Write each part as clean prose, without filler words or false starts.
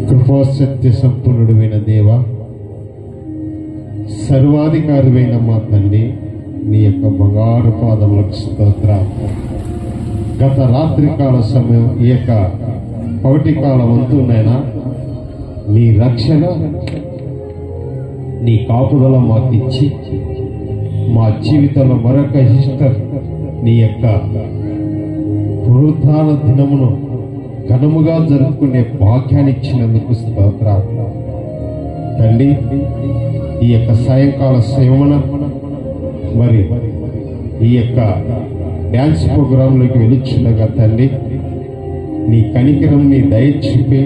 కృపాసత్య సంపన్నుడైన దేవ, సర్వాధికారివైన మా తండ్రి, నీ యొక్క బంగారు పాదములకు స్తోత్రం. గత రాత్రికాల సమయం, ఈ యొక్క పగటి కాలం అంతూనైనా నీ రక్షణ, నీ కాపుదల మాకు ఇచ్చి మా జీవితంలో మరొక ఈస్టర్ నీ యొక్క పునరుత్థాన దినమును ఘనముగా జరుపుకునే భాగ్యాన్ని ఇచ్చినందుకు స్తోత్రాలు తండ్రి. ఈ యొక్క సాయంకాల సేవన మరి ఈ యొక్క డ్యాన్స్ ప్రోగ్రాంలోకి వెలుచుండగా తండ్రి, నీ కనికరం, నీ దయ చూపి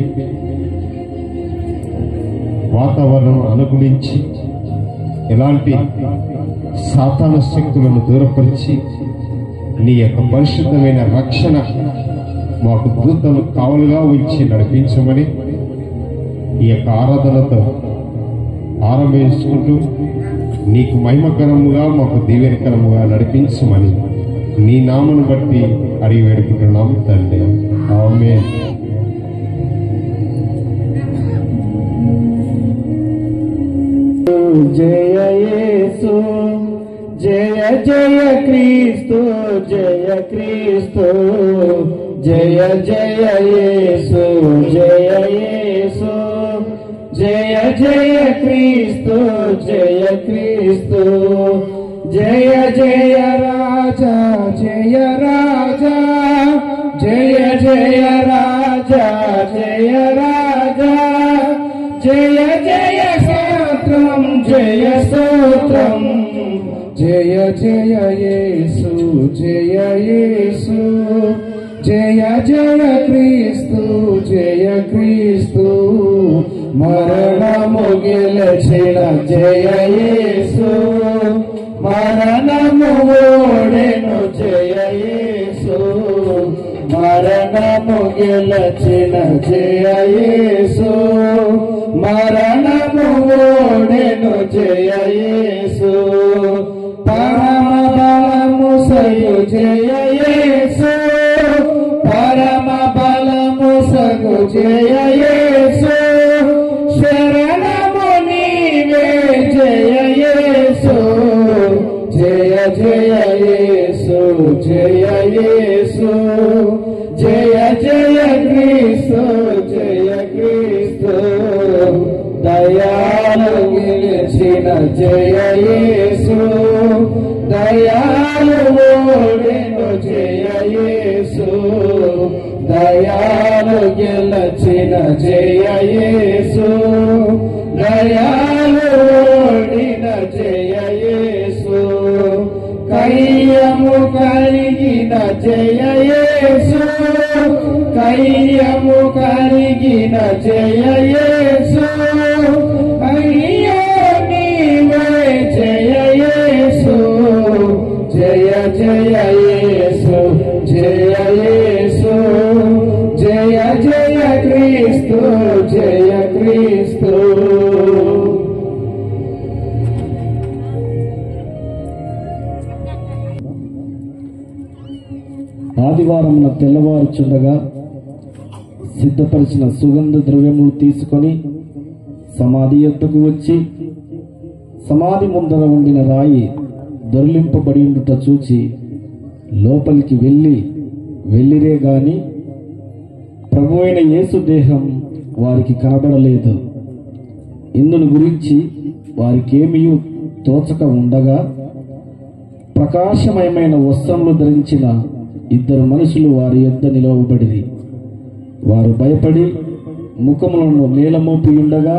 వాతావరణం అనుకూలించి ఎలాంటి సాతాన శక్తులను దూరపరిచి నీ యొక్క పరిశుద్ధమైన రక్షణ మాకు దూతను కావలుగా ఉంచి నడిపించమని ఈ యొక్క ఆరాధనతో ఆరంభించుకుంటూ నీకు మహిమకరముగా, మాకు దీవెనకరముగా నడిపించమని నీ నామను బట్టి అడిగి వేడుకుంటున్నాం తండ్రి. ఆమేన్. జయ యేసు, జయ జయ క్రీస్తు, జయ క్రీస్తు, జయ జయ యేసు, జయ యేసు, జయ జయ క్రీస్తు, జయ క్రీస్తు, జయ జయ రాజా, జయ రాజా, జయ జయ రాజా, జయ రాజా, జయ జయ స్తోత్రం, జయ స్తోత్రం, జయ జయ యేసు, జయ యేసు, జయ జయ క్రీస్తు, జయ క్రీస్తు, మరణము గెలచిన జయ యేసు, మరణము ఓడెను జయ యేసు, మరణము గెలచిన జయ యేసు, మరణము ఓడెను జయ యేసు, పరమ బలము సయు జయ యేసు, పరమ బలము సగు జయ యేసు, శరణము నీవే జయ యేసు, జయ జయ యేసు, జయ యేసు, జయ జయ క్రీస్తు, జయ క్రీస్తు, దయాలు గెలిచిన జయ యేసు, దయాలు ఓడెను జయ యేసు, దయాలు గెలిచిన జయ యేసు, దయాలు ఓడిన జయ యేసు, కయ్యము కరిగిన జయ యేసు, కయ్యము కరిగిన జయ యేసు, అయ్యో నీవే జయ యేసు, జయ జయ యేసు, జయ యేసు, జయ జయ క్రీస్తు, జయ క్రీస్తు. ఆదివారమున తెల్లవారుచుండగా సిద్ధపరిచిన సుగంధ ద్రవ్యములు తీసుకొని సమాధి యొద్దకు వచ్చి, సమాధి ముందర ఉండిన రాయి దొర్లింపబడి ఉండుట చూచి లోపలికి వెళ్ళిరే గాని ప్రభువైన యేసు దేహం వారికి కనబడలేదు. ఇందును గురించి వారికేమీ తోచక ఉండగా ప్రకాశమయమైన వస్త్రములు ధరించిన ఇద్దరు మనుషులు వారి యొద్ద నిలవబడిరి. వారు భయపడి ముఖములను నేలమోపి ఉండగా,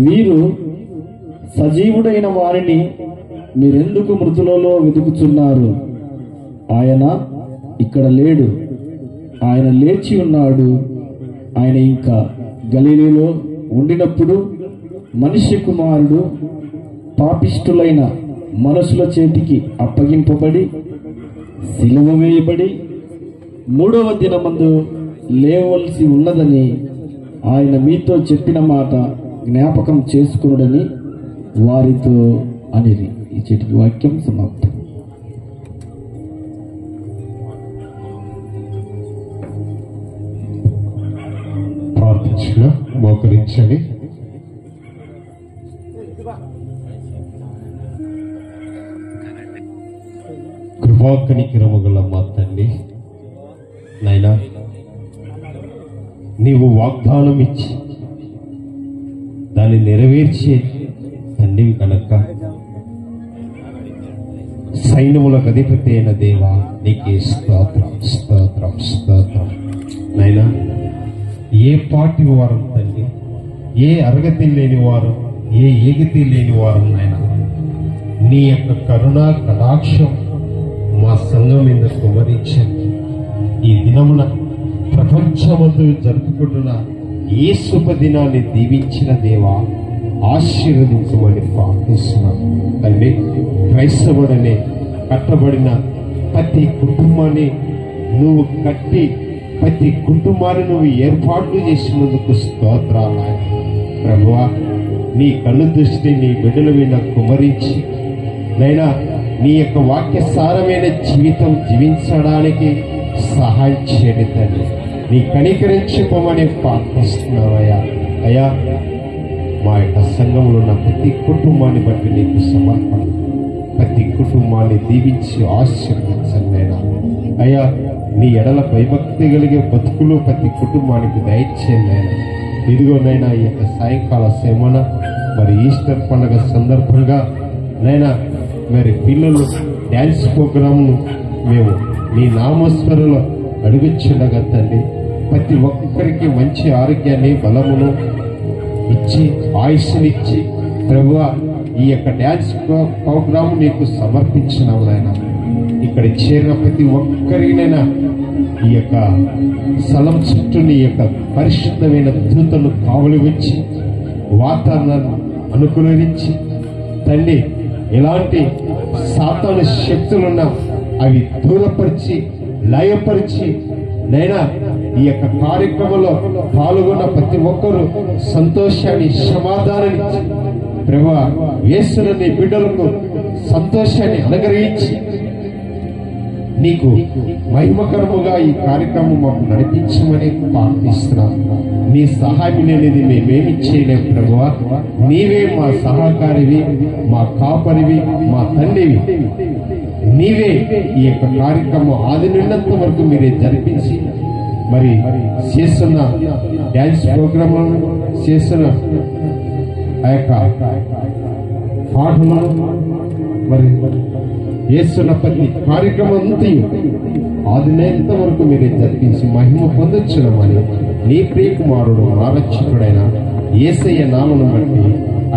వీరు సజీవుడైన వారిని మీరెందుకు మృతులలో వెతుకుచున్నారు? ఆయన ఇక్కడ లేడు, ఆయన లేచి ఉన్నాడు. ఆయన ఇంకా గలిలీలో ఉండినప్పుడు మనిషి కుమారుడు పాపిష్టులైన మనుషుల చేతికి అప్పగింపబడి సిలువ వేయబడి 3వ దినమందు లేవవలసి ఉన్నదని ఆయన మీతో చెప్పిన మాట జ్ఞాపకం చేసుకునుడని వారితో అనిరి. ఈ చెటికి వాక్యం సమాప్తం. ప్రార్థించిన మోకరించండి. కృపాకనికరము గల మా తండ్రి, నైనా నీవు వాగ్దానం ఇచ్చి దాన్ని నెరవేర్చే తండ్రివి కనుక సైన్యములకు అధిపతి అయిన దేవా నీకే స్తోత్రం స్తోత్రం స్తోత్రం. నైనా ఏ పాటి వారం తండ్రి, ఏ అర్హత లేని వారు, ఏ ఏగతి లేని వారు నైనా నీ యొక్క కరుణ కటాక్షం మా సంఘం మీద కుమరించండి. ఈ దినమున ప్రపంచమందు జరుపుకుంటున్న ఏ శుభదినాన్ని దీవించిన దేవా ఆశీర్వదించమని ప్రార్థిస్తున్నాం తండ్రి. క్రైస్తవుడనే కట్టబడిన ప్రతి కుటుంబాన్ని నువ్వు కట్టి ప్రతి కుటుంబాన్ని నువ్వు ఏర్పాట్లు చేసినందుకు స్తోత్రాలు ప్రభువా. నీ కళ్ళు దృష్టి నీ బిడ్డల మీద కుమరించి నైనా నీ యొక్క వాక్య సారమైన జీవితం జీవించడానికి సహాయం చేయండి తండ్రి. నీ కనికరించుకోమని ప్రార్థిస్తున్నావయ్యా. అయ్యా, మా యొక్క సంఘంలో ఉన్న ప్రతి కుటుంబాన్ని బట్టి నీకు సమర్పణ. ప్రతి కుటుంబాన్ని దీవించి ఆశీర్వదించండి నైనా. అయ్యా, నీ ఎడల భయభక్తి కలిగే బతుకులు ప్రతి కుటుంబానికి దయచేయండి నైనా. ఇదిగోనైనా ఈ యొక్క సాయంకాల సేమన మరి ఈస్టర్ పండుగ సందర్భంగా నైనా మరి పిల్లలు డ్యాన్స్ ప్రోగ్రాంను మేము నీ నామస్మరణలో అడుగుచుండగా తండ్రి, ప్రతి ఒక్కరికి మంచి ఆరోగ్యాన్ని బలమును ఇచ్చి ఆయుష్నిచ్చి ప్రభువా ఈ యొక్క డ్యాన్స్ ప్రోగ్రాం నీకు సమర్పించినావు నాయన. ఇక్కడ చేరిన ప్రతి ఒక్కరినైనా ఈ యొక్క స్థలం చుట్టూ నీ యొక్క పరిశుద్ధమైన దూతను కావలి వచ్చి వాతావరణాన్ని అనుకూలించి తండ్రి ఎలాంటి సాతాను శక్తులున్నా అవి దూరపరిచి లయపరిచి నైనా ఈ యొక్క కార్యక్రమంలో పాల్గొన్న ప్రతి ఒక్కరూ సంతోషాన్ని సమాధానాన్ని ప్రభువా యేసుని నీ బిడ్డలకు సంతోషాన్ని అనుగ్రహించి నీకు మహిమకరముగా ఈ కార్యక్రమం మాకు నడిపించమని ప్రార్థిస్తున్నాం. నీ సహాయం లేనిది మేమేమి చేయలేము ప్రభువా. నీవే మా సహకారివి, మా కాపరివి, మా తండ్రివి. నీవే ఈ యొక్క కార్యక్రమం ఆది నిన్నంత వరకు మీరే జరిపించి మరి చేస్తున్న డ్యాన్స్ ప్రోగ్రామ్ చేస్తున్న ఆ యొక్క పాటలను మరి చేస్తున్న ప్రతి కార్యక్రమం అంతా ఆదినంత వరకు మీరే జరిపించి మహిమ పొందొచ్చునమని నీ ప్రియకుమారుడు ఆరక్షకుడైన యేసయ్య నామమును బట్టి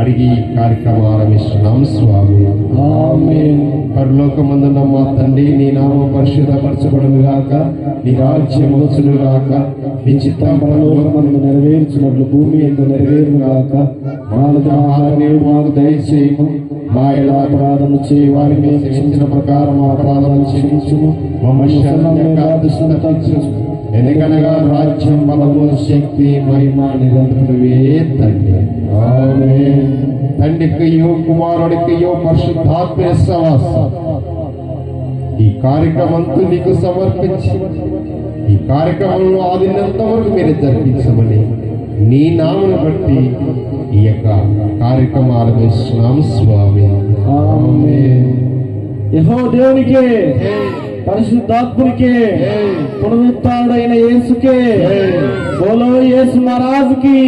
అడిగి ఈ కార్యక్రమం ఆరంభిస్తున్నాం స్వామి. ఆమేన్. పరలోకమందున్న మా తండ్రి, నీ నామం పరిశుద్ధపరచబడును గాక, నీ రాజ్యం వచ్చును గాక, నీ చిత్తం పరలోకమందు నెరవేర్చినట్లు భూమి యందు నెరవేరును గాక. ఆహారం మాకు దయచేయము, మా ఎలా అపరాధము చేయి వారిని శిక్షించిన ప్రకారం మా అపరాధాలను క్షమించుము, మమ్మల్ని తప్పించుము. ఎందుకనగా రాజ్యం బలము శక్తి మహిమ నిరంతరమే తండ్రి. ఆమేన్. తండ్రికియో కుమారుడికియో పరిశుద్ధాత్మ సహవాసం ఈ కార్యక్రమంతో నీకు సమర్పించి ఈ కార్యక్రమంలో ఆదినంత వరకు మీరు జరిపించమని నీ నామను బట్టి ఈ యొక్క కార్యక్రమం ఆరంభిస్తున్నాం స్వామి. ఆమేన్. యెహోవా దేవునికే, పరిశుద్ధాత్మునికే, పునరుత్థానుడైన యేసుకే, బోలో యేసు మహారాజుకి.